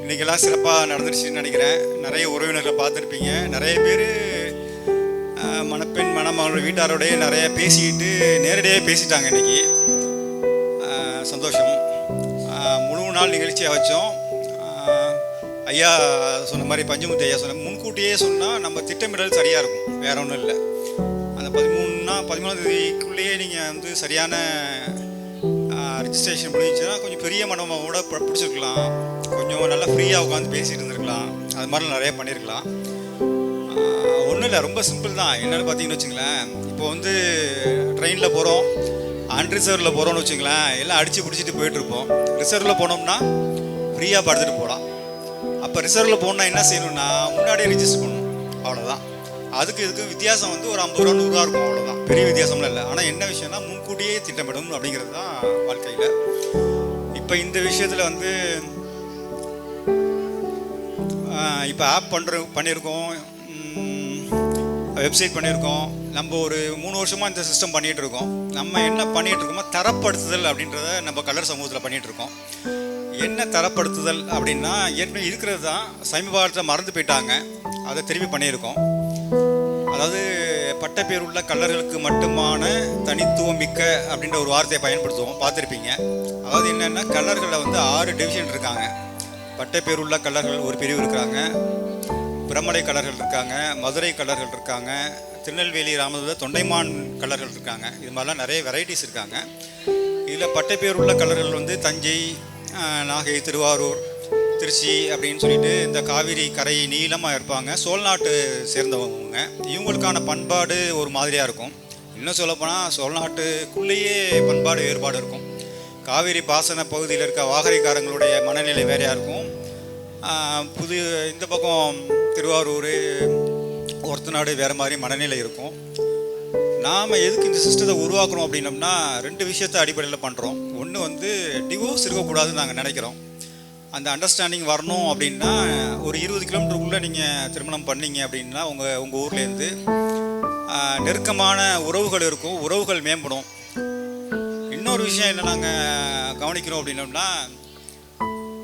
இன்றைக்கெல்லாம் சிறப்பாக நடந்துருச்சுன்னு நினைக்கிறேன். நிறைய உறவினர்களை பார்த்துருப்பீங்க. நிறைய பேர் மணப்பெண் மணமகள் வீட்டாரோடைய நிறைய பேசிக்கிட்டு நேரடியாக பேசிட்டாங்க. இன்றைக்கி சந்தோஷம். முழு நாள் நிகழ்ச்சியாக வச்சோம். ஐயா சொன்ன மாதிரி, பஞ்சமுத்து ஐயா சொன்ன முன்கூட்டியே சொன்னால் நம்ம திட்டமிடல் சரியாக இருக்கும், வேற ஒன்றும் இல்லை. அந்த 13ஆம் தேதிக்குள்ளேயே நீங்கள் வந்து சரியான ரிஜிஸ்ட்ரேஷன் பண்ணிச்சுன்னா கொஞ்சம் பெரிய மண்டபமோட பிடிச்சிருக்கலாம், கொஞ்சம் நல்லா ஃப்ரீயாக உட்காந்து பேசிகிட்டு இருந்திருக்கலாம். அது மாதிரிலாம் நிறைய பண்ணியிருக்கலாம். ஒன்றும் இல்லை, ரொம்ப சிம்பிள் தான். என்னென்னு பார்த்தீங்கன்னு வச்சுங்களேன், இப்போ வந்து ட்ரெயினில் போகிறோம், அன்ரிசர்வில் போகிறோன்னு வச்சுங்களேன், எல்லாம் அடித்து பிடிச்சிட்டு போயிட்டுருப்போம். ரிசர்வில் போனோம்னா ஃப்ரீயாக படுத்துட்டு போகலாம். அப்போ ரிசர்வில் போனால் என்ன செய்யணும்னா முன்னாடியே ரிஜிஸ்டர் பண்ணணும், அவ்வளோதான். அதுக்கு இதுக்கு வித்தியாசம் வந்து ஒரு 50 ரூபா 100 ரூபா இருக்கும், அவ்வளோதான். பெரிய வித்தியாசம்லாம் இல்லை. ஆனால் என்ன விஷயம்னா முன்கூட்டியே திட்டமிடணும் அப்படிங்கிறது தான் வாழ்க்கையில். இப்போ இந்த விஷயத்தில் வந்து இப்போ ஆப் பண்ணியிருக்கோம், வெப்சைட் பண்ணியிருக்கோம். நம்ம ஒரு 3 வருஷமாக இந்த சிஸ்டம் பண்ணிகிட்டு இருக்கோம். நம்ம என்ன பண்ணிகிட்டு இருக்கோமோ தரப்படுத்துதல் அப்படின்றத நம்ம கலர் சமூகத்தில் பண்ணிகிட்ருக்கோம். என்ன தரப்படுத்துதல் அப்படின்னா, ஏற்கனவே இருக்கிறது தான், சமீபத்தில் மறந்து போயிட்டாங்க, அதை திரும்பி பண்ணியிருக்கோம். அதாவது பட்டப்பேர் உள்ள கல்லர்களுக்கு மட்டுமான தனித்துவம் மிக்க அப்படின்ற ஒரு வார்த்தையை பயன்படுத்துவோம், பார்த்துருப்பீங்க. அதாவது என்னென்னா, கல்லர்களில் வந்து 6 டிவிஷன் இருக்காங்க. பட்டப்பேர் உள்ள கல்லர்கள் ஒரு பிரிவு இருக்காங்க, பிரமலை கல்லர்கள் இருக்காங்க, மதுரை கல்லர்கள் இருக்காங்க, திருநெல்வேலி ராமதுர தொண்டைமான் கல்லர்கள் இருக்காங்க. இது மாதிரிலாம் நிறைய வெரைட்டிஸ் இருக்காங்க. இதில் பட்டப்பேர் உள்ள கல்லர்கள் வந்து தஞ்சை, நாகை, திருவாரூர், திருச்சி அப்படின்னு சொல்லிட்டு இந்த காவிரி கரை நீளமாக இருப்பாங்க. சோழநாட்டு சேர்ந்தவங்க. இவங்களுக்கான பண்பாடு ஒரு மாதிரியாக இருக்கும். இன்னும் சொல்லப்போனால் சோழநாட்டுக்குள்ளேயே பண்பாடு வேறுபாடு இருக்கும். காவிரி பாசன பகுதியில் இருக்க வாகரைக்காரங்களுடைய மனநிலை வேறையாக இருக்கும். இந்த பக்கம் திருவாரூர், ஒருத்தநாடு வேறு மாதிரி மனநிலை இருக்கும். நாம் எதுக்கு இந்த சிஸ்டத்தை உருவாக்குறோம் அப்படின்னோம்னா 2 விஷயத்தை அடிப்படையில் பண்ணுறோம். ஒன்று வந்து டிவோர்ஸ் இருக்கக்கூடாதுன்னு நாங்கள் நினைக்கிறோம். அந்த அண்டர்ஸ்டாண்டிங் வரணும் அப்படின்னா ஒரு 20 கிலோமீட்டருக்குள்ளே நீங்கள் திருமணம் பண்ணீங்க அப்படின்னா உங்கள் ஊர்லேருந்து நெருக்கமான உறவுகள் இருக்கும், உறவுகள் மேம்படும். இன்னொரு விஷயம் என்ன நாங்கள் கவனிக்கிறோம் அப்படின்னோம்னா,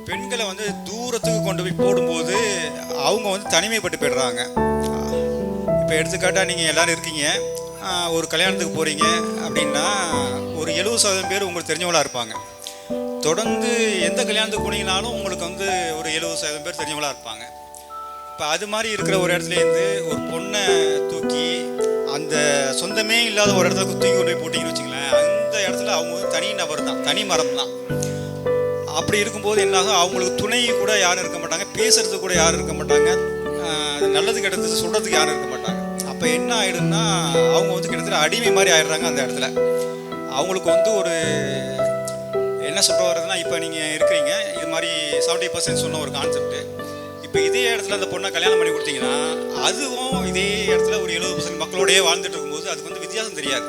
பெண்களை வந்து தூரத்துக்கு கொண்டு போய் போடும்போது அவங்க வந்து தனிமைப்பட்டு போய்டுறாங்க. இப்போ எடுத்துக்காட்டாக நீங்கள் எல்லோரும் இருக்கீங்க, ஒரு கல்யாணத்துக்கு போகிறீங்க அப்படின்னா ஒரு 70% பேர் உங்களுக்கு தெரிஞ்சவங்களாக இருப்பாங்க. தொடர்ந்து எந்த கல்யாணத்துக்கு போனீங்கனாலும் உங்களுக்கு வந்து ஒரு 70% பேர் தெரிஞ்சவங்களாக இருப்பாங்க. இப்போ அது மாதிரி இருக்கிற ஒரு இடத்துலேருந்து ஒரு பொண்ணை தூக்கி அந்த சொந்தமே இல்லாத ஒரு இடத்துல தூக்கி கொண்டு போய் போட்டிங்கன்னு வச்சுங்களேன், அந்த இடத்துல அவங்க வந்து தனி நபர் தான், தனி மரம் தான். அப்படி இருக்கும்போது என்னாகும், அவங்களுக்கு துணை கூட யாரும் இருக்க மாட்டாங்க, பேசுறதுக்கு கூட யாரும் இருக்க மாட்டாங்க, நல்லது கெட்டது சொல்கிறதுக்கு யாரும் இருக்க மாட்டாங்க. அப்போ என்ன ஆகிடும்னா அவங்க வந்து கிட்டத்தட்ட அடிமை மாதிரி ஆயிடுறாங்க. அந்த இடத்துல அவங்களுக்கு வந்து ஒரு என்ன சொல்ல வர்றதுன்னா, இப்போ நீங்கள் இருக்கிறீங்க, இது மாதிரி 70% சொன்ன ஒரு கான்செப்ட்டு. இப்போ இதே இடத்துல அந்த பொண்ணை கல்யாணம் பண்ணி கொடுத்தீங்கன்னா அதுவும் இதே இடத்துல ஒரு 70% மக்களோடையே வாழ்ந்துட்டு இருக்கும்போது அதுக்கு வந்து வித்தியாசம் தெரியாது.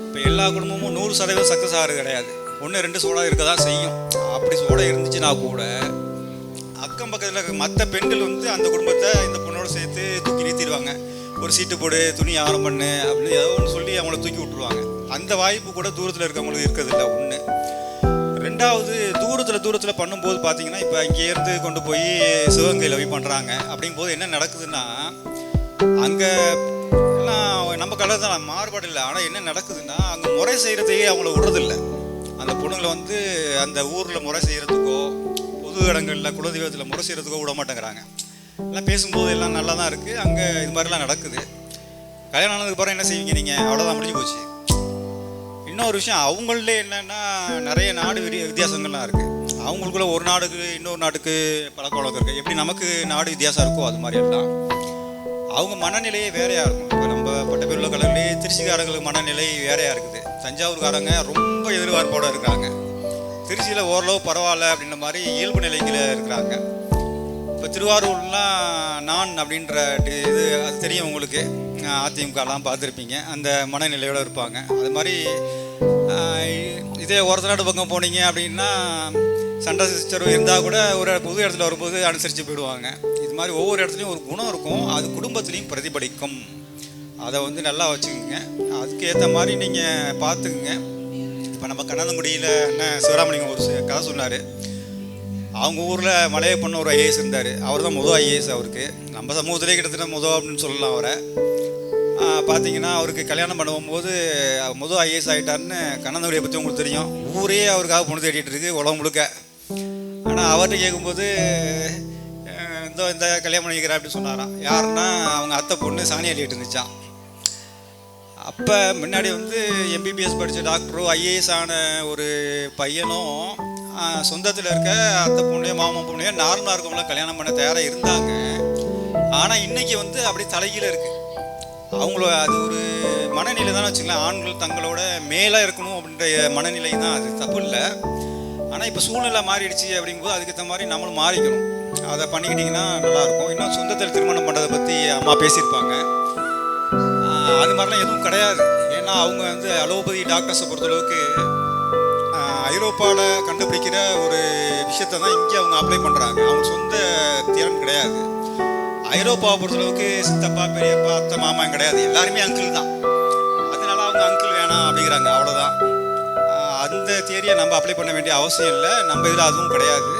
இப்போ எல்லா குடும்பமும் 100% சக்ஸஸ் ஆகிறது கிடையாது. 1-2 சோடா இருக்க தான் செய்யும். அப்படி சோடா இருந்துச்சுன்னா கூட அக்கம் பக்கத்தில் இருக்க மற்ற பெண்கள் வந்து அந்த குடும்பத்தை இந்த பொண்ணோட சேர்த்து தூக்கி நிறுத்திடுவாங்க. ஒரு சீட்டு போடு, துணி ஆரம் பண்ணு அப்படின்னு ஏதோ ஒன்று சொல்லி அவங்கள தூக்கி விட்டுருவாங்க. அந்த வாய்ப்பு கூட தூரத்தில் இருக்கவங்களுக்கு இருக்கிறதில்ல. ஒன்று. ரெண்டாவது, தூரத்தில் பண்ணும்போது பார்த்தீங்கன்னா, இப்போ இங்கேருந்து கொண்டு போய் சிவகங்கையில் போய் பண்ணுறாங்க. அப்படிங்கும்போது என்ன நடக்குதுன்னா, அங்கே எல்லாம் நம்ம கலர் தான், மாறுபாடு இல்லை. ஆனால் என்ன நடக்குதுன்னா, அங்கே முறை செய்கிறதையே அவங்கள விடுறதில்லை. அந்த பொண்ணுங்களை வந்து அந்த ஊரில் முறை செய்கிறதுக்கோ, பொது இடங்களில் குலதெய்வத்தில் முறை செய்கிறதுக்கோ விட மாட்டேங்கிறாங்க. எல்லாம் பேசும்போது எல்லாம் நல்லா தான் இருக்குது. அங்கே இது மாதிரிலாம் நடக்குது. கல்யாணம் ஆனதுக்கப்புறம் என்ன செய்வீங்க நீங்கள்? அவ்வளோதான், முடிஞ்சு போச்சு. இன்னொரு விஷயம், அவங்களே என்னென்னா நிறைய நாடு வித்தியாசங்கள்லாம் இருக்குது. அவங்களுக்குள்ள ஒரு நாடுக்கு இன்னொரு நாட்டுக்கு பழக்க வழக்கம் இருக்குது. எப்படி நமக்கு நாடு வித்தியாசம் இருக்கோ அது மாதிரி எல்லாம் அவங்க மனநிலையே வேறையாக இருக்கும். இப்போ நம்ம பட்டப்பேருள்ள கலர்களே திருச்சிக்காரங்களுக்கு மனநிலை வேறையாக இருக்குது. தஞ்சாவூர்காரங்க ரொம்ப எதிர்பார்ப்போடு இருக்காங்க. திருச்சியில் ஓரளவு பரவாயில்ல அப்படின்ற மாதிரி இயல்பு நிலையில் இருக்கிறாங்க. இப்போ திருவாரூர்லாம் நான் அப்படின்ற இது அது தெரியும் உங்களுக்கு, அதிமுகலாம் பார்த்துருப்பீங்க, அந்த மனநிலையோடு இருப்பாங்க. அது மாதிரி இதே ஒருத்தநாடு பக்கம் போனீங்க அப்படின்னா சண்டை சிஸ்டரும் இருந்தால் கூட ஒரு புது இடத்துல வரும்போது அனுசரித்து போயிடுவாங்க. இது மாதிரி ஒவ்வொரு இடத்துலையும் ஒரு குணம் இருக்கும், அது குடும்பத்துலேயும் பிரதிபலிக்கும். அதை வந்து நல்லா வச்சுக்கோங்க. அதுக்கு ஏற்ற மாதிரி நீங்கள் பார்த்துக்குங்க. இப்போ நம்ம கண்ணாந்தங்குடியில் என்ன சிவராமலிங்கம் ஒரு கதை சொன்னார். அவங்க ஊரில் மலையப்பண்ண ஒரு ஐஏஎஸ் இருந்தார். அவர் தான் முதல் ஐஏஎஸ். அவருக்கு நம்ம சமூகத்திலே கிட்டத்தட்ட முதல் அப்படின்னு சொல்லலாம். அவரை பார்த்தீங்கன்னா அவருக்கு கல்யாணம் பண்ணும்போது முதல் ஐஏஎஸ் ஆகிட்டாருன்னு கண்ணந்தோடியை பற்றி உங்களுக்கு தெரியும். ஊரே அவருக்காக பொண்ணு தேடிட்டு இருக்கு உலகம் முழுக்க. ஆனால் அவர்கிட்ட கேட்கும்போது இந்த கல்யாணம் பண்ணிக்கிறேன் அப்படின்னு சொன்னாராம். யாருன்னா அவங்க அத்தை பொண்ணு சாணி அள்ளிட்டு இருந்துச்சான். அப்போ முன்னாடி வந்து எம்பிபிஎஸ் படித்த டாக்டரோ ஐஏஎஸ் ஆன ஒரு பையனும் சொந்தத்தில் இருக்க அத்தை பொண்ணையோ மாமா பொண்ணையோ நார்மலாக இருக்கவங்களாம் கல்யாணம் பண்ண தயாராக இருந்தாங்க. ஆனால் இன்றைக்கி வந்து அப்படி தலைகீழ இருக்குது. அவங்கள அது ஒரு மனநிலை தான் வச்சுக்கலாம். ஆண்கள் தங்களோட மேலாக இருக்கணும் அப்படின்ற மனநிலை தான். அது தப்பு இல்லை. ஆனால் இப்போ சூழ்நிலை மாறிடுச்சு அப்படிங்கும்போது அதுக்கேற்ற மாதிரி நம்மளும் மாறிக்கணும். அதை பண்ணிக்கிட்டிங்கன்னா நல்லாயிருக்கும். இன்னும் சொந்தத்தில் திருமணம் பண்ணுறதை பற்றி அம்மா பேசியிருப்பாங்க. அது மாதிரிலாம் எதுவும் கிடையாது. ஏன்னா அவங்க வந்து அலோபதி டாக்டர்ஸை பொறுத்தளவுக்கு ஐரோப்பாவில் கண்டுபிடிக்கிற ஒரு விஷயத்தை தான் இங்கே அவங்க அப்ளை பண்ணுறாங்க. அவங்க சொந்த திறன் கிடையாது. ஐரோப்பாவை பொறுத்தளவுக்கு சித்தப்பா பெரியப்பா அத்தை மாமா கிடையாது, எல்லாருமே அங்கிள் தான். அதனால அவங்க அங்கிள் வேணாம் அப்படிங்கிறாங்க, அவ்வளோதான். அந்த தியரியை நம்ம அப்ளை பண்ண வேண்டிய அவசியம் இல்லை. நம்ம இதில் அதுவும் கிடையாது.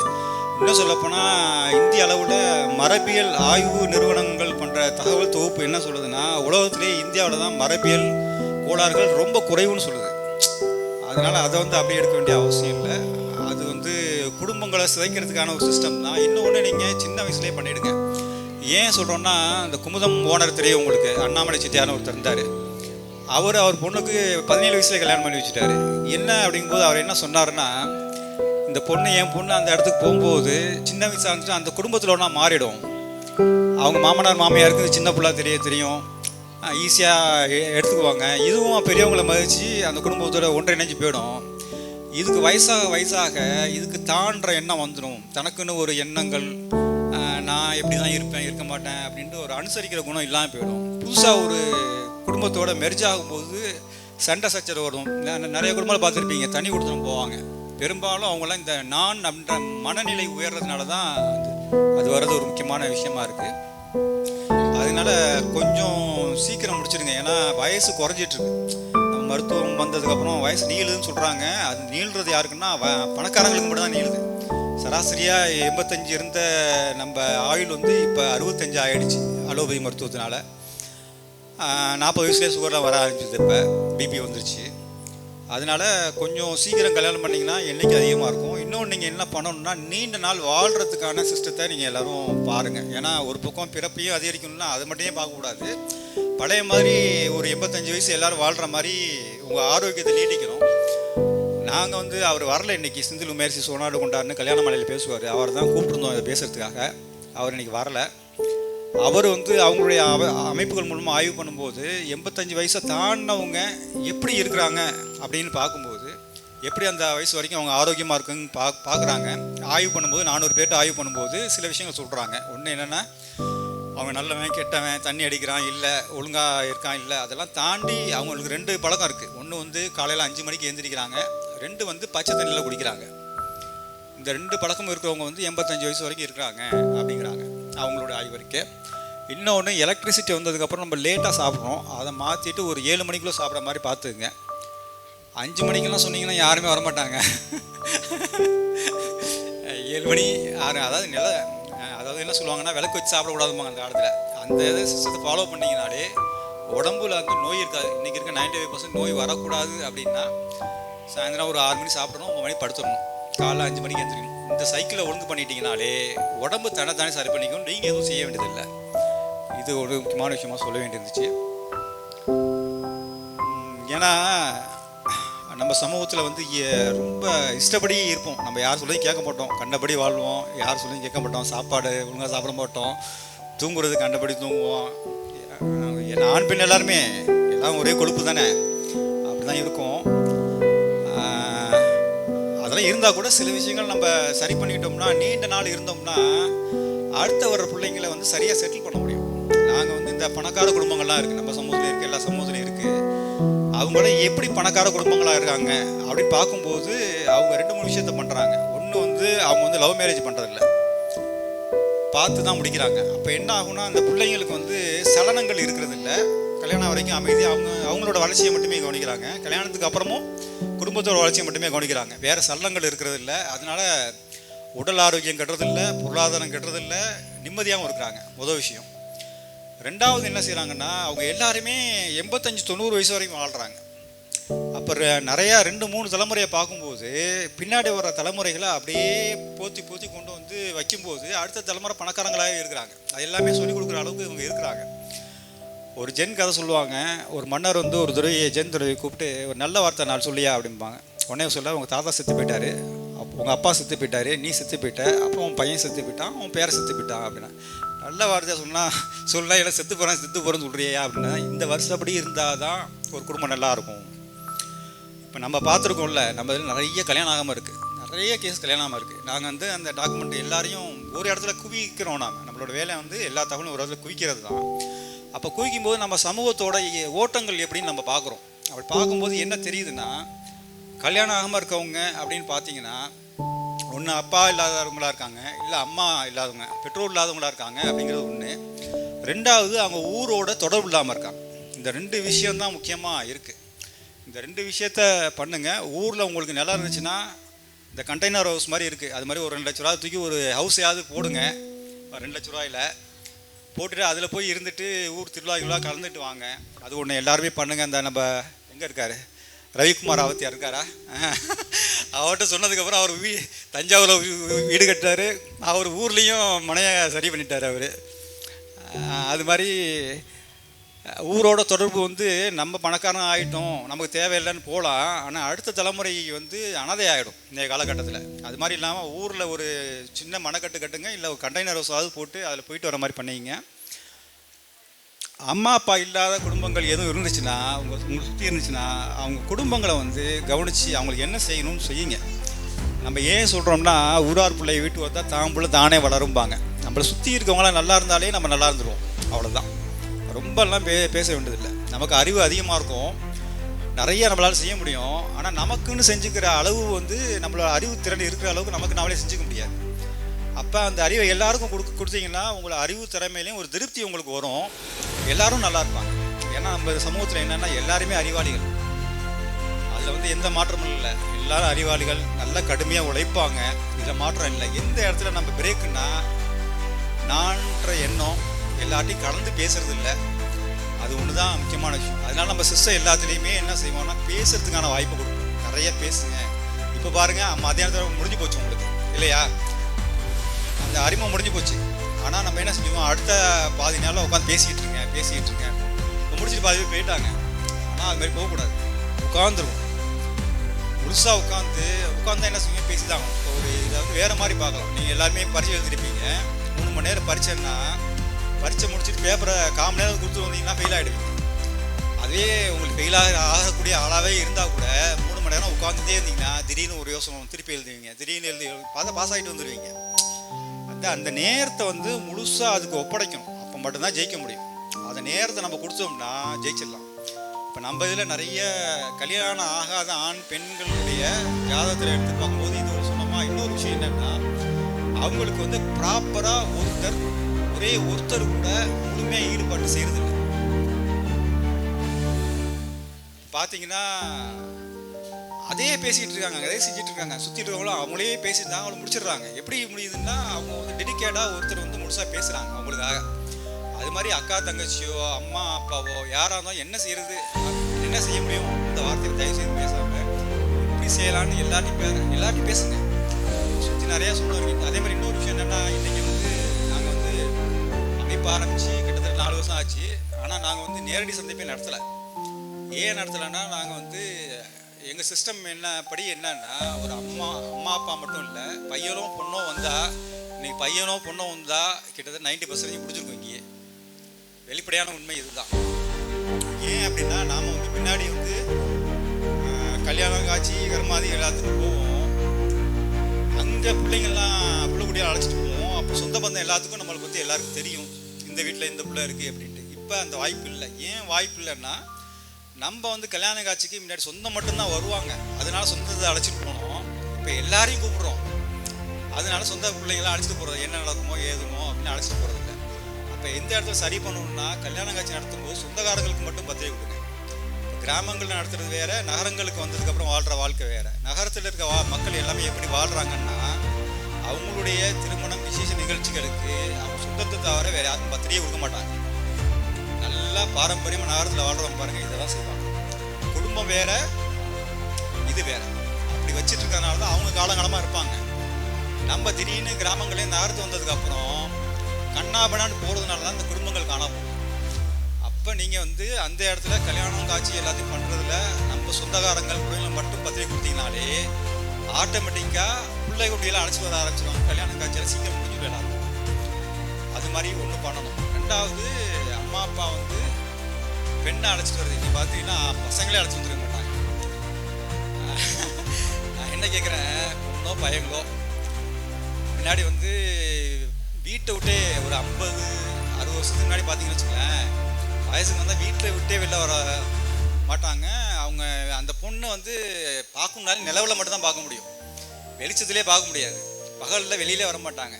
இன்னும் சொல்லப்போனால் இந்திய அளவில் மரபியல் ஆய்வு நிறுவனங்கள் பண்ணுற தகவல் தொகுப்பு என்ன சொல்லுதுன்னா, உலகத்திலே இந்தியாவில் தான் மரபியல் கோளாறுகள் ரொம்ப குறைவுன்னு சொல்லுது. அதனால் அதை வந்து அப்படியே எடுக்க வேண்டிய அவசியம் இல்லை. அது வந்து குடும்பங்களை சிதைக்கிறதுக்கான ஒரு சிஸ்டம் தான். இன்னொன்று நீங்கள் சின்ன வயசுலேயே பண்ணிவிடுங்க. ஏன் சொல்கிறோன்னா, இந்த குமுதம் ஓனர் தெரியும் உங்களுக்கு, அண்ணாமலை செட்டியார்னு ஒருத்தர் இருந்தார். அவர் பொண்ணுக்கு 17 வயசுலேயே கல்யாணம் பண்ணி வச்சுட்டாரு. என்ன அப்படிங்கும்போது அவர் என்ன சொன்னார்னா, இந்த பொண்ணு என் பொண்ணு அந்த இடத்துக்கு போகும்போது சின்ன வயசாக இருந்துச்சு அந்த குடும்பத்தில் ஒன்றா மாறிடும். அவங்க மாமனார் மாமியாருக்கு சின்ன பிள்ளை தெரியும், ஈஸியாக எடுத்துக்குவாங்க. இதுவும் பெரியவங்களை மதித்து அந்த குடும்பத்தோட ஒன்றிணைஞ்சு போயிடும். இதுக்கு வயசாக இதுக்கு தான்ற எண்ணம் வந்துடும். தனக்குன்னு ஒரு எண்ணங்கள், நான் எப்படி தான் இருக்க மாட்டேன் அப்படின்ட்டு ஒரு அனுசரிக்கிற குணம் இல்லாமல் போயிடும். புதுசாக ஒரு குடும்பத்தோட மெர்ஜ் ஆகும்போது சண்டை சச்சரவு வரும். நிறைய குடும்பங்கள் பார்த்துருப்பீங்க, தனி கொடுத்துட்டு போவாங்க. பெரும்பாலும் அவங்களாம் இந்த நான் அப்படின்ற மனநிலை உயர்றதுனால தான் அது வர்றது ஒரு முக்கியமான விஷயமா இருக்குது. அதனால கொஞ்சம் சீக்கிரம் முடிச்சிடுங்க. ஏன்னா வயசு குறைஞ்சிட்ருக்கு. நம்ம மருத்துவம் வந்ததுக்கப்புறம் வயசு நீளுதுன்னு சொல்கிறாங்க. அது நீள்றது யாருக்குன்னா பணக்காரங்களுக்கு மட்டும் தான் நீளுது. சராசரியாக 85 இருந்த நம்ம ஆயுள் வந்து இப்போ 65 ஆகிடுச்சு அலோபதி மருத்துவத்தினால. 40 வயசுலேயே சுகர்லாம் வர ஆரம்பிச்சிது. இப்போ பிபி வந்துருச்சு. அதனால் கொஞ்சம் சீக்கிரம் கல்யாணம் பண்ணிங்கன்னா எண்ணிக்கை அதிகமாக இருக்கும். இன்னொன்று நீங்கள் என்ன பண்ணணும்னா, நீண்ட நாள் வாழ்கிறதுக்கான சிஸ்டத்தை நீங்கள் எல்லோரும் பாருங்கள். ஏன்னா ஒரு பக்கம் பிறப்பையும் அதிகரிக்கணும்னா அதை மட்டுமே பார்க்கக்கூடாது. பழைய மாதிரி ஒரு 85 வயசு எல்லோரும் வாழ்கிற மாதிரி உங்கள் ஆரோக்கியத்தை நீட்டிக்கணும். நாங்கள் வந்து அவர் வரல இன்றைக்கி, செந்தில் உமேர்சி சோனாடு கொண்டாடுன்னு கல்யாண மலையில் பேசுவார். அவர் தான் கூப்பிட்டுருந்தோம் அதை பேசுகிறதுக்காக. அவர் இன்றைக்கி வரலை. அவர் வந்து அவங்களுடைய அமைப்புகள் மூலமாக ஆய்வு பண்ணும்போது 85 வயசை தாண்டினவங்க எப்படி இருக்கிறாங்க அப்படின்னு பார்க்கும்போது, எப்படி அந்த வயசு வரைக்கும் அவங்க ஆரோக்கியமாக இருக்குன்னு பார்க்குறாங்க. ஆய்வு பண்ணும்போது 400 பேர்ட்டு ஆய்வு பண்ணும்போது சில விஷயங்கள் சொல்கிறாங்க. ஒன்று என்னென்னா, அவங்க நல்லவன் கெட்டவன், தண்ணி அடிக்கிறான் இல்லை, ஒழுங்காக இருக்கான் இல்லை, அதெல்லாம் தாண்டி அவங்களுக்கு 2 பழக்கம் இருக்குது. ஒன்று வந்து காலையில் 5 மணிக்கு எழுந்திரிக்கிறாங்க, 2 வந்து பச்சை தண்ணியில் குடிக்கிறாங்க. இந்த 2 பழக்கம் இருக்கிறவங்க வந்து 85 வயசு வரைக்கும் இருக்கிறாங்க அப்படிங்கிறாங்க அவங்களோட ஆய்வறிக்கை. இன்னொன்று, எலக்ட்ரிசிட்டி வந்ததுக்கப்புறம் நம்ம லேட்டாக சாப்பிட்றோம். அதை மாற்றிட்டு ஒரு 7 மணிக்குள்ளே சாப்பிட்ற மாதிரி பார்த்துக்குங்க. 5 மணிக்கெல்லாம் சொன்னீங்கன்னா யாருமே வரமாட்டாங்க. 7 மணி 6, அதாவது என்ன சொல்லுவாங்கன்னா, விளக்கு வச்சு சாப்பிடக்கூடாதுமாங்க அந்த காலத்தில். அந்த சிஸ்டத்தை ஃபாலோ பண்ணிங்கனாலே உடம்புல வந்து நோய் இருக்காது. இன்றைக்கி இருக்க 95% நோய் வரக்கூடாது அப்படின்னா சாயந்தரம் ஒரு 6 மணி சாப்பிடணும், 9 மணி படுத்துடணும், காலைல 5 மணிக்கு எழுந்திரிக்கணும். இந்த சைக்கிளை ஒழுங்கு பண்ணிட்டீங்கனாலே உடம்பு தானே சரி பண்ணிக்கணும். நீங்கள் எதுவும் செய்ய வேண்டியதில்லை. இது ஒரு முக்கியமான விஷயமா சொல்ல வேண்டியிருந்துச்சு. ஏன்னா நம்ம சமூகத்தில் வந்து ரொம்ப இஷ்டப்படி இருப்போம். நம்ம யார் சொல்லையும் கேட்க மாட்டோம், கண்டபடி வாழ்வோம். யார் சொல்லையும் கேட்க மாட்டோம், சாப்பாடு ஒழுங்காக சாப்பிட மாட்டோம், தூங்குறது கண்டபடி தூங்குவோம். ஆண் பெண் எல்லாருமே எல்லாம் ஒரே கொழுப்பு தானே, அப்படி தான் இருக்கும். அதெல்லாம் இருந்தால் கூட சில விஷயங்கள் நம்ம சரி பண்ணிக்கிட்டோம்னா, நீண்ட நாள் இருந்தோம்னா அடுத்த வர்ற பிள்ளைங்களை வந்து சரியாக செட்டில் பண்ண முடியும். நாங்கள் வந்து இந்த பணக்கார குடும்பங்கள்லாம் இருக்குது, நம்ம சமூகத்தில் இருக்குது, எல்லா சமூகத்துலையும் இருக்குது. அவங்களும் எப்படி பணக்கார குடும்பங்களாக இருக்காங்க அப்படின்னு பார்க்கும்போது அவங்க 2-3 விஷயத்த பண்ணுறாங்க. ஒன்று வந்து அவங்க வந்து லவ் மேரேஜ் பண்ணுறதில்ல, பார்த்து தான் முடிக்கிறாங்க. அப்போ என்ன ஆகும்னா, அந்த பிள்ளைங்களுக்கு வந்து சலனங்கள் இருக்கிறது இல்லை. கல்யாணம் வரைக்கும் அமைதி, அவங்களோட வளர்ச்சியை மட்டுமே கவனிக்கிறாங்க. கல்யாணத்துக்கு அப்புறமும் குடும்பத்தோட வளர்ச்சியை மட்டுமே கவனிக்கிறாங்க, வேறு சலனங்கள் இருக்கிறது இல்லை. அதனால உடல் ஆரோக்கியம் கெட்டுறதில்லை, பொருளாதாரம் கெட்டுறதில்லை, நிம்மதியாகவும் இருக்கிறாங்க. முதல் விஷயம். ரெண்டாவது என்ன செய்கிறாங்கன்னா, அவங்க எல்லாருமே 85-90 வயசு வரைக்கும் வாழ்கிறாங்க. அப்போ நிறையா 2-3 தலைமுறையை பார்க்கும்போது பின்னாடி வர தலைமுறைகளை அப்படியே போற்றி போற்றி கொண்டு வந்து வைக்கும்போது அடுத்த தலைமுறை பணக்காரங்களாகவே இருக்கிறாங்க. அது எல்லாமே சொல்லிக் கொடுக்குற அளவுக்கு இவங்க இருக்கிறாங்க. ஒரு ஜென் கதை சொல்லுவாங்க. ஒரு மன்னர் வந்து ஒரு துறவியை, ஜென் துறவியை கூப்பிட்டு ஒரு நல்ல வார்த்தை நாள் சொல்லியா அப்படிம்பாங்க. உடனே சொல்ல, உங்கள் தாத்தா செத்து போயிட்டாரு, உங்கள் அப்பா செத்து போயிட்டாரு, நீ செத்து போயிட்ட, அப்போ உன் பையன் செத்து போயிட்டான், உன் பேரை செத்து போயிட்டான் அப்படின்னா. நல்ல வார்த்தையாக சொன்னால் எல்லாம் செத்து போகிறேன்னு சொல்கிறியா அப்படின்னா, இந்த வருஷப்படி இருந்தால் தான் ஒரு குடும்பம் நல்லாயிருக்கும். இப்போ நம்ம பார்த்துருக்கோம்ல, நம்ம இதில் நிறைய கல்யாணம் ஆகாமல் இருக்குது, நிறைய கேஸ் கல்யாணம் ஆகாமல் இருக்குது. நாங்கள் வந்து அந்த டாக்குமெண்ட் எல்லாரையும் ஒரு இடத்துல குவிக்கிறோம். நம்மளோட வேலை வந்து எல்லா தகவலும் ஒரு இடத்துல குவிக்கிறது தான். அப்போ குவிக்கும் போது நம்ம சமூகத்தோட ஓட்டங்கள் எப்படின்னு நம்ம பார்க்குறோம். அப்படி பார்க்கும்போது என்ன தெரியுதுன்னா, கல்யாணம் ஆகாமல் இருக்கவங்க அப்படின்னு பார்த்தீங்கன்னா, ஒன்று அப்பா இல்லாதவங்களாக இருக்காங்க, இல்லை அம்மா இல்லாதவங்க, பெற்றோர் இல்லாதவங்களாக இருக்காங்க அப்படிங்கிறது ஒன்று. ரெண்டாவது, அவங்க ஊரோட தொடர்பு இல்லாமல் இருக்காங்க. இந்த 2 விஷயம்தான் முக்கியமாக இருக்குது. இந்த 2 விஷயத்த பண்ணுங்கள். ஊரில் உங்களுக்கு நிலம் இருந்துச்சுன்னா, இந்த கண்டெய்னர் ஹவுஸ் மாதிரி இருக்குது, அது மாதிரி ஒரு 2 லட்ச ரூபா தூக்கி ஒரு ஹவுஸையாவது போடுங்க. 2 லட்ச ரூபாயில் போட்டுட்டு அதில் போய் இருந்துட்டு ஊர் திருவிழா கலந்துட்டு வாங்க. அது ஒன்று எல்லாருமே பண்ணுங்கள். அந்த நம்ம எங்கே இருக்கார், ரவிக்குமார் அவத்தியார் இருக்காரா, அவர்கிட்ட சொன்னதுக்கப்புறம் அவர் தஞ்சாவூரில் வீடு கட்டுறாரு, அவர் ஊர்லேயும் மனையை சரி பண்ணிட்டார் அவர். அது மாதிரி ஊரோட தொடர்பு வந்து நம்ம பணக்காரன் ஆகிட்டோம், நமக்கு தேவையில்லைன்னு போகலாம், ஆனால் அடுத்த தலைமுறை வந்து அனாதை ஆகிடும் இந்த காலகட்டத்தில். அது மாதிரி இல்லாமல் ஊரில் ஒரு சின்ன மனக்கட்டு கட்டுங்க, இல்லை ஒரு கண்டெய்னர் ஹவுஸாவது போட்டு அதில் போயிட்டு வர மாதிரி பண்ணிங்க. அம்மா அப்பா இல்லாத குடும்பங்கள் எதுவும் இருந்துச்சுன்னா, உங்களுக்கு சுற்றி இருந்துச்சுன்னா, அவங்க குடும்பங்களை வந்து கவனித்து அவங்களுக்கு என்ன செய்யணும்னு செய்யுங்க. நம்ம ஏன் சொல்கிறோம்னா, ஊரார் பிள்ளை வீட்டு வந்தால் தாம்புள்ள தானே வளரும்பாங்க. நம்மளை சுற்றி இருக்கவங்களாம் நல்லா இருந்தாலே நம்ம நல்லா இருந்துருவோம், அவ்வளோதான். ரொம்பலாம் பேச வேண்டியதில்லை. நமக்கு அறிவு அதிகமாக இருக்கும், நிறைய நம்மளால் செய்ய முடியும். ஆனால் நமக்குன்னு செஞ்சுக்கிற அளவு வந்து நம்மளோட அறிவு திறன் இருக்கிற அளவுக்கு நமக்கு நம்மளே செஞ்சுக்க முடியாது. அப்போ அந்த அறிவை எல்லாருக்கும் கொடுத்தீங்கன்னா உங்களை அறிவு திறமையிலையும் ஒரு திருப்தி உங்களுக்கு வரும், எல்லாரும் நல்லா இருப்பாங்க. ஏன்னா நம்ம சமூகத்தில் என்னென்னா எல்லாருமே அறிவாளிகள், அதில் வந்து எந்த மாற்றமும் இல்லை. எல்லாரும் அறிவாளிகள், நல்லா கடுமையாக உழைப்பாங்க, இதில் மாற்றம் இல்லை. எந்த இடத்துல நம்ம பிரேக்குன்னா, நான்ற எண்ணம் எல்லார்ட்டையும் கலந்து பேசுறது இல்லை. அது ஒன்று தான் முக்கியமான விஷயம். அதனால நம்ம சிஸ்டம் எல்லாத்துலேயுமே என்ன செய்வோம்னா, பேசுறதுக்கான வாய்ப்பு கொடுப்போம். நிறைய பேசுங்க. இப்போ பாருங்கள், மத்தியானத்தில் முடிஞ்சு போச்சு உங்களுக்கு இல்லையா, அந்த அறிமுகம் முடிஞ்சு போச்சு. ஆனால் நம்ம என்ன செஞ்சுவோம், அடுத்த பாதி நாளில் உட்காந்து பேசிக்கிட்டு இருக்கேன். இப்போ முடிச்சுட்டு பாதி பேர் போயிட்டாங்க. ஆனால் அது மாதிரி போகக்கூடாது, உட்காந்துருவோம். முழுசாக உட்காந்து என்ன செய்வீங்க, பேசி தான். இப்போ ஒரு இதை வந்து வேறு மாதிரி பார்க்கலாம். நீங்கள் எல்லாருமே பரீட்சை எழுதிருப்பீங்க. 3 மணி நேரம் பரீட்சைன்னா, பரீட்சை முடிச்சுட்டு பேப்பரை 1/4 மணி நேரம் கொடுத்து வந்தீங்கன்னா ஃபெயில் ஆகிடுவீங்க. அதே உங்களுக்கு ஃபெயிலாக ஆகக்கூடிய ஆளாகவே இருந்தால் கூட 3 மணி நேரம் உட்காந்துட்டே இருந்தீங்கன்னா திடீர்னு ஒரு யோசனை திருப்பி எழுதுவீங்க, திடீர்னு எழுதி பார்த்தா பாஸ் ஆகிட்டு வந்துடுவீங்க. அந்த நேரத்தை வந்து முழுசாக அதுக்கு ஒப்படைக்கணும், அப்போ மட்டும்தான் ஜெயிக்க முடியும். அந்த நேரத்தை நம்ம கொடுத்தோம்னா ஜெயிச்சிடலாம். இப்போ நம்ம இதில் நிறைய கல்யாணம் ஆகாத ஆண் பெண்களுடைய ஜாதகத்தில் எடுத்து பார்க்கும்போது இது ஒரு சொன்னமாக இன்னொரு விஷயம் என்னென்னா, அவங்களுக்கு வந்து ப்ராப்பராக ஒரே ஒருத்தர் கூட முழுமையாக ஈடுபாட்டு செய்கிறதில்லை. பார்த்தீங்கன்னா அதே பேசிகிட்டு இருக்காங்க, அதே செஞ்சுட்டு இருக்காங்க. சுற்றிட்டு இருக்கவங்களும் அவங்களே பேசிட்டு தான் அவங்கள முடிச்சிடுறாங்க. எப்படி முடியுதுன்னா, அவங்க வந்து டெடிக்கேட்டாக ஒருத்தர் வந்து முழுசாக பேசுகிறாங்க அவங்களுக்காக. அது மாதிரி அக்கா தங்கச்சியோ அம்மா அப்பாவோ யாராக இருந்தாலும் என்ன செய்கிறது, என்ன செய்ய முடியும், இந்த வார்த்தையை தயவு செய்து பேசாமல் எப்படி செய்யலான்னு எல்லாத்தையும் பேசுங்க. சுற்றி நிறையா சொல்லுவாங்க. அதே மாதிரி இன்னொரு விஷயம் என்னென்னா, இன்றைக்கி வந்து நாங்கள் வந்து அமைப்பு ஆரம்பித்து கிட்டத்தட்ட 4 வருஷம் ஆச்சு. ஆனால் நாங்கள் வந்து நேரடி சந்திப்பை நடத்தலை. ஏன் நடத்தலைன்னா, நாங்கள் வந்து எங்கள் சிஸ்டம் என்னன்னா, ஒரு அம்மா அப்பா மட்டும் இல்லை, பையனோ பொண்ணோ வந்தால், இன்றைக்கி பையனோ பொண்ணோ வந்தால் கிட்டத்தட்ட 90% முடிஞ்சிருக்கும். இங்கேயே வெளிப்படையான உண்மை இதுதான். ஏன் அப்படின்னா, நாம் வந்து பின்னாடி வந்து கல்யாணம் காட்சி கர்மாதி எல்லாத்துக்கும் போவோம். அங்கே பிள்ளைக்குடியாக அழைச்சிட்டு போவோம். அப்போ சொந்த பந்தம் எல்லாத்துக்கும் நம்மளை பற்றி எல்லாருக்கும் தெரியும், இந்த வீட்டில் இந்த பிள்ளை இருக்குது அப்படின்ட்டு. இப்போ அந்த வாய்ப்பு இல்லை. ஏன் வாய்ப்பு இல்லைன்னா, நம்ம வந்து கல்யாண காட்சிக்கு முன்னாடி சொந்தம் மட்டும்தான் வருவாங்க, அதனால சொந்தத்தை அழைச்சிட்டு போனோம். இப்போ எல்லாரையும் கூப்பிட்றோம், அதனால சொந்த பிள்ளைங்களாம் அழைச்சிட்டு போகிறது, என்ன நடக்குமோ ஏதுமோ அப்படின்னு அழைச்சிட்டு போகிறது இல்லை. அப்போ எந்த இடத்துல சரி பண்ணணும்னா, கல்யாண காட்சி நடத்தும்போது சொந்தக்காரங்களுக்கு மட்டும் பத்திரிகை கொடுங்க. கிராமங்களில் நடத்துறது வேறு, நகரங்களுக்கு வந்ததுக்கப்புறம் வாழ்கிற வாழ்க்கை வேறு. நகரத்தில் இருக்க மக்கள் எல்லாமே எப்படி வாழ்கிறாங்கன்னா, அவங்களுடைய திருமணம் விசேஷ நிகழ்ச்சிகளுக்கு அவங்க சொந்தத்தை தவிர வேறு யாருக்கும் பத்திரிகை கொடுக்க மாட்டாங்க. நல்லா பாரம்பரியமாக நகரத்தில் வாழ்றவங்க பாருங்கள் இதெல்லாம் செய்வாங்க. குடும்பம் வேற, இது வேற, அப்படி வச்சுட்டு இருக்கிறதுனால தான் அவங்க காலங்காலமாக இருப்பாங்க. நம்ம திடீர்னு கிராமங்களே நகரத்து வந்ததுக்கப்புறம் கண்ணாபனான்னு போகிறதுனால தான் இந்த குடும்பங்கள் காணாமல். அப்போ நீங்கள் வந்து அந்த இடத்துல கல்யாணம் காட்சி எல்லாத்தையும் பண்ணுறதுல நம்ம சொந்தக்காரங்கள் குழந்தைகளை மட்டும் பத்திரிகை கொடுத்தீங்கனாலே ஆட்டோமேட்டிக்காக பிள்ளை குட்டியெல்லாம் அழைச்சி வர ஆரம்பிச்சிடுவாங்க. கல்யாணம் காட்சியில் சீக்கிரம் முடிஞ்சு போயிடலாம். அது மாதிரி ஒன்று பண்ணணும். ரெண்டாவது, அம்மா அப்பா வந்து பெண்ணை அழைச்சிட்டு வருது. இங்கே பார்த்தீங்கன்னா பசங்களே அழைச்சி வந்துருக்க மாட்டாங்க. நான் என்ன கேட்குறேன், பொண்ணோ பையங்களோ முன்னாடி வந்து வீட்டை விட்டே ஒரு 50-60 வருஷத்துக்கு முன்னாடி பார்த்தீங்கன்னு வச்சுக்கலேன், வயசுக்கு வந்தால் வீட்டில் விட்டே வெளில வர மாட்டாங்க. அவங்க அந்த பொண்ணை வந்து பார்க்கணுன்னாலும் நிலவில் மட்டும்தான் பார்க்க முடியும், வெளிச்சத்துலேயே பார்க்க முடியாது. பகலில் வெளியிலே வர மாட்டாங்க.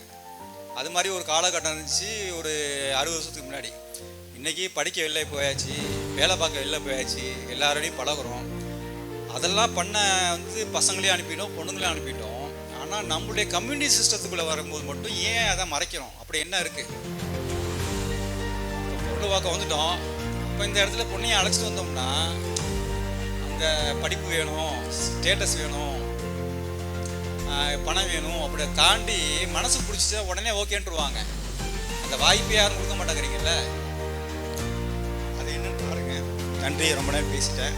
அது மாதிரி ஒரு காலகட்டம் இருந்துச்சு ஒரு 60 வருஷத்துக்கு முன்னாடி. இன்றைக்கி படிக்க வெளில போயாச்சு, வேலை பார்க்க வெளில போயாச்சு, எல்லாரோடையும் பழகுறோம். அதெல்லாம் பண்ண வந்து பசங்களையும் அனுப்பிட்டோம், பொண்ணுங்களையும் அனுப்பிட்டோம். ஆனால் நம்மளுடைய கம்யூனிட்டி சிஸ்டத்துக்குள்ளே வரும்போது மட்டும் ஏன் அதை மறைக்கிறோம்? அப்படி என்ன இருக்குது? பொண்ணு பார்க்க வந்துட்டோம். இப்போ இந்த இடத்துல பொண்ணையை அழைச்சிட்டு வந்தோம்னா அந்த படிப்பு வேணும், ஸ்டேட்டஸ் வேணும், பணம் வேணும், அப்படி தாண்டி மனசு பிடிச்சிட்டா உடனே ஓகேன்ட்டுருவாங்க. அந்த வாய்ப்பே யாரும் கொடுக்க மாட்டேங்கிறீங்கல்ல. அது என்னன்னு பாருங்க. நன்றி, ரொம்ப நேரம் பேசிட்டேன்.